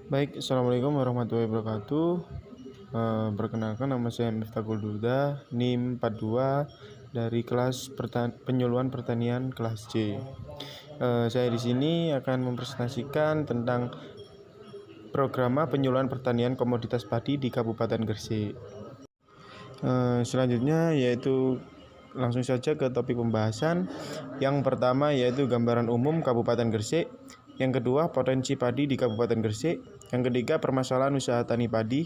Baik, Assalamualaikum warahmatullahi wabarakatuh. Perkenalkan, nama saya Miftahul Duda, NIM 42 dari kelas penyuluhan pertanian kelas C. Saya di sini akan mempresentasikan tentang program penyuluhan pertanian komoditas padi di Kabupaten Gresik. Selanjutnya yaitu langsung saja ke topik pembahasan. Yang pertama yaitu gambaran umum Kabupaten Gresik. Yang kedua, potensi padi di Kabupaten Gresik. Yang ketiga, permasalahan usaha tani padi.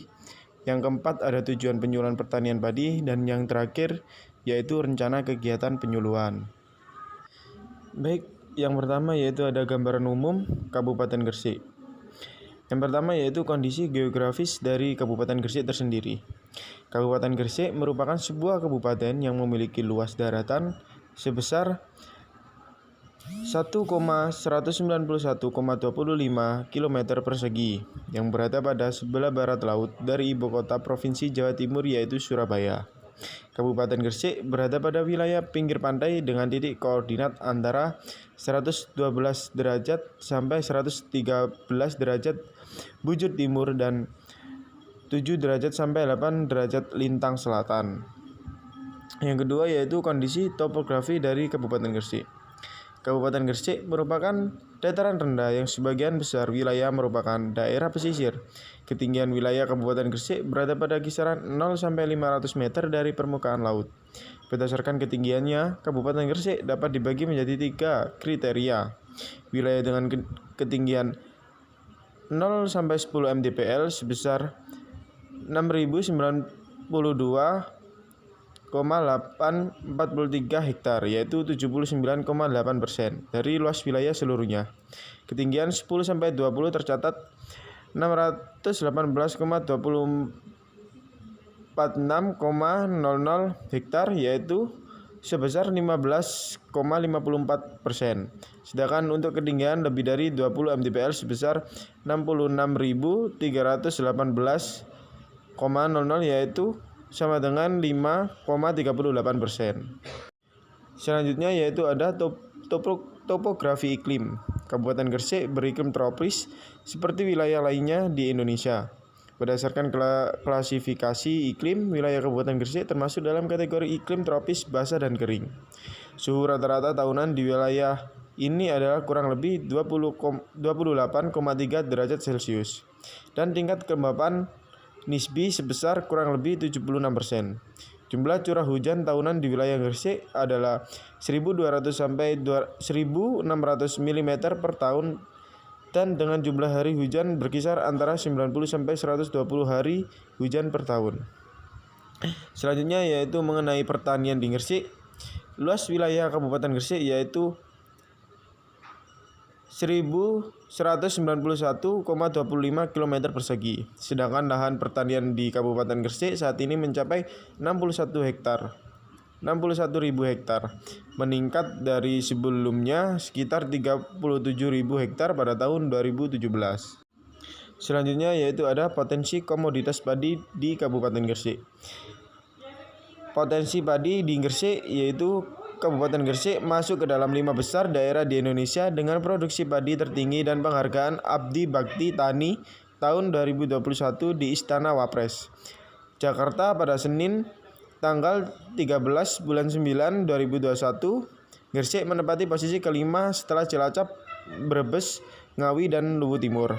Yang keempat, ada tujuan penyuluhan pertanian padi. Dan yang terakhir, yaitu rencana kegiatan penyuluhan. Baik, yang pertama yaitu ada gambaran umum Kabupaten Gresik. Yang pertama yaitu kondisi geografis dari Kabupaten Gresik tersendiri. Kabupaten Gresik merupakan sebuah kabupaten yang memiliki luas daratan sebesar 1,191,25 km persegi yang berada pada sebelah barat laut dari ibu kota Provinsi Jawa Timur yaitu Surabaya. Kabupaten Gresik berada pada wilayah pinggir pantai dengan titik koordinat antara 112 derajat sampai 113 derajat bujur timur dan 7 derajat sampai 8 derajat lintang selatan. Yang kedua yaitu kondisi topografi dari Kabupaten Gresik. Kabupaten Gresik merupakan dataran rendah yang sebagian besar wilayah merupakan daerah pesisir. Ketinggian wilayah Kabupaten Gresik berada pada kisaran 0 sampai 500 meter dari permukaan laut. Berdasarkan ketinggiannya, Kabupaten Gresik dapat dibagi menjadi 3 kriteria. Wilayah dengan ketinggian 0 sampai 10 mdpl sebesar 6.092,843 hektar, yaitu 79,8% dari luas wilayah seluruhnya. Ketinggian 10 sampai 20 tercatat 618,246,00 hektar, yaitu sebesar 15,54%. Sedangkan untuk ketinggian lebih dari 20 mdpl sebesar 66.318,00, yaitu sama dengan 5,38%. Selanjutnya yaitu ada topografi iklim. Kabupaten Gresik beriklim tropis seperti wilayah lainnya di Indonesia. Berdasarkan klasifikasi iklim, wilayah Kabupaten Gresik termasuk dalam kategori iklim tropis basah dan kering. Suhu rata-rata tahunan di wilayah ini adalah kurang lebih 28,3 derajat Celcius dan tingkat kelembapan nisbi sebesar kurang lebih 76%. Jumlah curah hujan tahunan di wilayah Gresik adalah 1.200 sampai 1.600 mm per tahun dan dengan jumlah hari hujan berkisar antara 90 sampai 120 hari hujan per tahun. Selanjutnya yaitu mengenai pertanian di Gresik. Luas wilayah Kabupaten Gresik yaitu 1.191,25 km persegi. Sedangkan lahan pertanian di Kabupaten Gresik saat ini mencapai 61.000 hektar, meningkat dari sebelumnya sekitar 37.000 hektar pada tahun 2017. Selanjutnya yaitu ada potensi komoditas padi di Kabupaten Gresik. Potensi padi di Gresik yaitu Kabupaten Gresik masuk ke dalam 5 besar daerah di Indonesia dengan produksi padi tertinggi dan penghargaan Abdi Bakti Tani tahun 2021 di Istana Wapres, Jakarta pada Senin tanggal 13 bulan 9 2021. Gresik menempati posisi kelima setelah Cilacap, Brebes, Ngawi, dan Luwu Timur.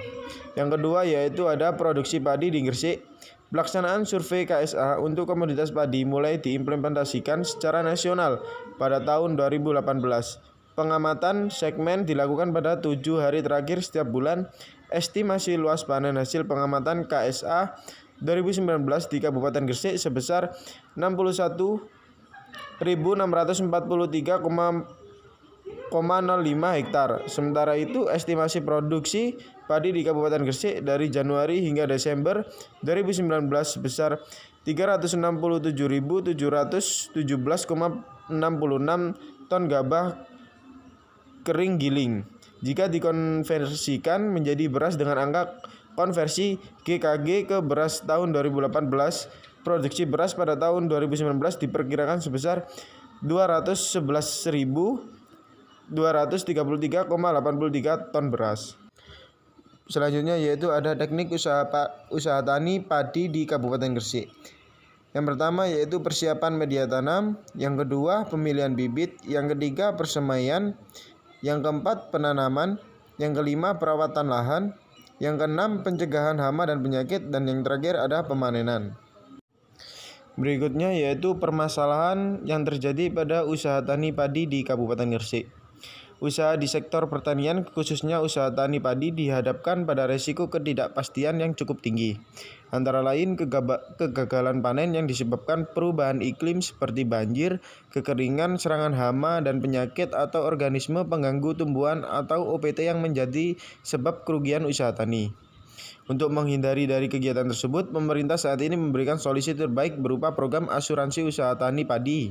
Yang kedua yaitu ada produksi padi di Gresik. Pelaksanaan survei KSA untuk komoditas padi mulai diimplementasikan secara nasional pada tahun 2018. Pengamatan segmen dilakukan pada 7 hari terakhir setiap bulan. Estimasi luas panen hasil pengamatan KSA 2019 di Kabupaten Gresik sebesar 61.643,05 hektar. Sementara itu, estimasi produksi padi di Kabupaten Gresik dari Januari hingga Desember 2019 sebesar 367.717,66 ton gabah kering giling. Jika dikonversikan menjadi beras dengan angka konversi GKG ke beras tahun 2018, produksi beras pada tahun 2019 diperkirakan sebesar 211.233,83 ton beras. Selanjutnya yaitu ada teknik usaha tani padi di Kabupaten Gresik. Yang pertama yaitu persiapan media tanam, yang kedua pemilihan bibit, yang ketiga persemaian, yang keempat penanaman, yang kelima perawatan lahan, yang keenam pencegahan hama dan penyakit, dan yang terakhir ada pemanenan. Berikutnya yaitu permasalahan yang terjadi pada usaha tani padi di Kabupaten Gresik. Usaha di sektor pertanian, khususnya usaha tani padi, dihadapkan pada resiko ketidakpastian yang cukup tinggi. Antara lain kegagalan panen yang disebabkan perubahan iklim seperti banjir, kekeringan, serangan hama dan penyakit atau organisme pengganggu tumbuhan atau OPT yang menjadi sebab kerugian usaha tani. Untuk menghindari dari kegiatan tersebut, pemerintah saat ini memberikan solusi terbaik berupa program asuransi usaha tani padi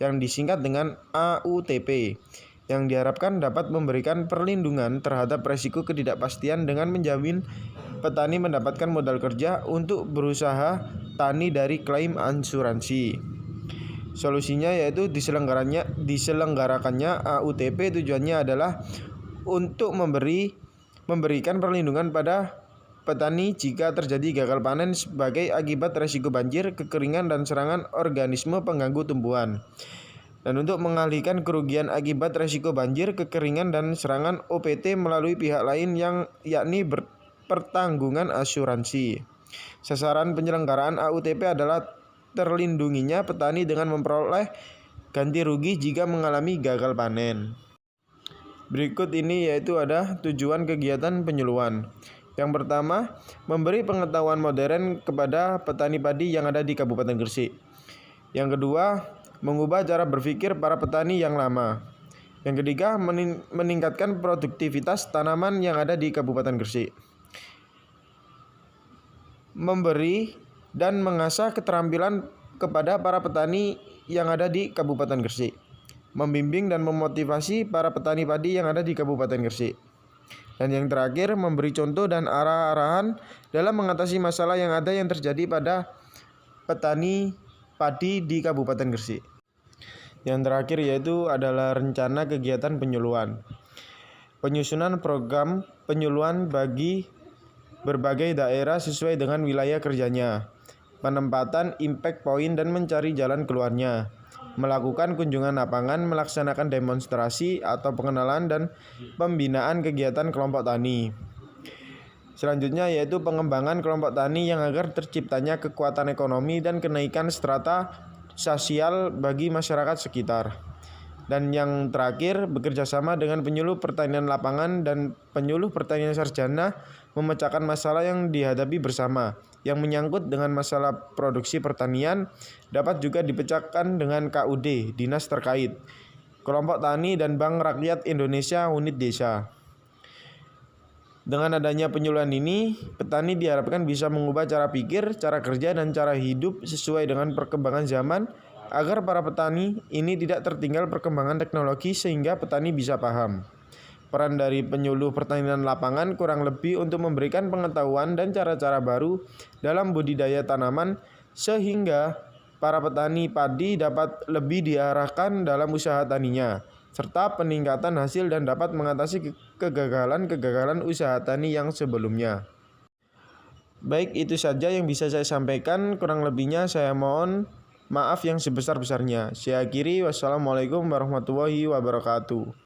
yang disingkat dengan AUTP, yang diharapkan dapat memberikan perlindungan terhadap resiko ketidakpastian dengan menjamin petani mendapatkan modal kerja untuk berusaha tani dari klaim asuransi. Solusinya yaitu diselenggarakannya AUTP. Tujuannya adalah untuk memberikan perlindungan pada petani jika terjadi gagal panen sebagai akibat resiko banjir, kekeringan, dan serangan organisme pengganggu tumbuhan. Dan untuk mengalihkan kerugian akibat resiko banjir, kekeringan, dan serangan OPT melalui pihak lain yakni pertanggungan asuransi. Sasaran penyelenggaraan AUTP adalah terlindunginya petani dengan memperoleh ganti rugi jika mengalami gagal panen. Berikut ini yaitu ada tujuan kegiatan penyuluhan. Yang pertama, memberi pengetahuan modern kepada petani padi yang ada di Kabupaten Gresik. Yang kedua, mengubah cara berpikir para petani yang lama. Yang ketiga, meningkatkan produktivitas tanaman yang ada di Kabupaten Gresik. Memberi dan mengasah keterampilan kepada para petani yang ada di Kabupaten Gresik. Membimbing dan memotivasi para petani padi yang ada di Kabupaten Gresik. Dan yang terakhir, memberi contoh dan arah-arahan dalam mengatasi masalah yang terjadi pada petani padi di Kabupaten Gresik. Yang terakhir yaitu adalah rencana kegiatan penyuluhan. Penyusunan program penyuluhan bagi berbagai daerah sesuai dengan wilayah kerjanya. Penempatan impact point dan mencari jalan keluarnya. Melakukan kunjungan lapangan, melaksanakan demonstrasi atau pengenalan dan pembinaan kegiatan kelompok tani. Selanjutnya yaitu pengembangan kelompok tani yang agar terciptanya kekuatan ekonomi dan kenaikan strata sosial bagi masyarakat sekitar. Dan yang terakhir, bekerjasama dengan penyuluh pertanian lapangan dan penyuluh pertanian sarjana memecahkan masalah yang dihadapi bersama, yang menyangkut dengan masalah produksi pertanian dapat juga dipecahkan dengan KUD, dinas terkait, kelompok tani dan Bank Rakyat Indonesia unit desa. Dengan adanya penyuluhan ini, petani diharapkan bisa mengubah cara pikir, cara kerja, dan cara hidup sesuai dengan perkembangan zaman, agar para petani ini tidak tertinggal perkembangan teknologi sehingga petani bisa paham. Peran dari penyuluh pertanian lapangan kurang lebih untuk memberikan pengetahuan dan cara-cara baru dalam budidaya tanaman sehingga para petani padi dapat lebih diarahkan dalam usaha taninya, serta peningkatan hasil dan dapat mengatasi kegagalan-kegagalan usaha tani yang sebelumnya. Baik, itu saja yang bisa saya sampaikan. Kurang lebihnya saya mohon maaf yang sebesar-besarnya. Saya akhiri. Wassalamualaikum warahmatullahi wabarakatuh.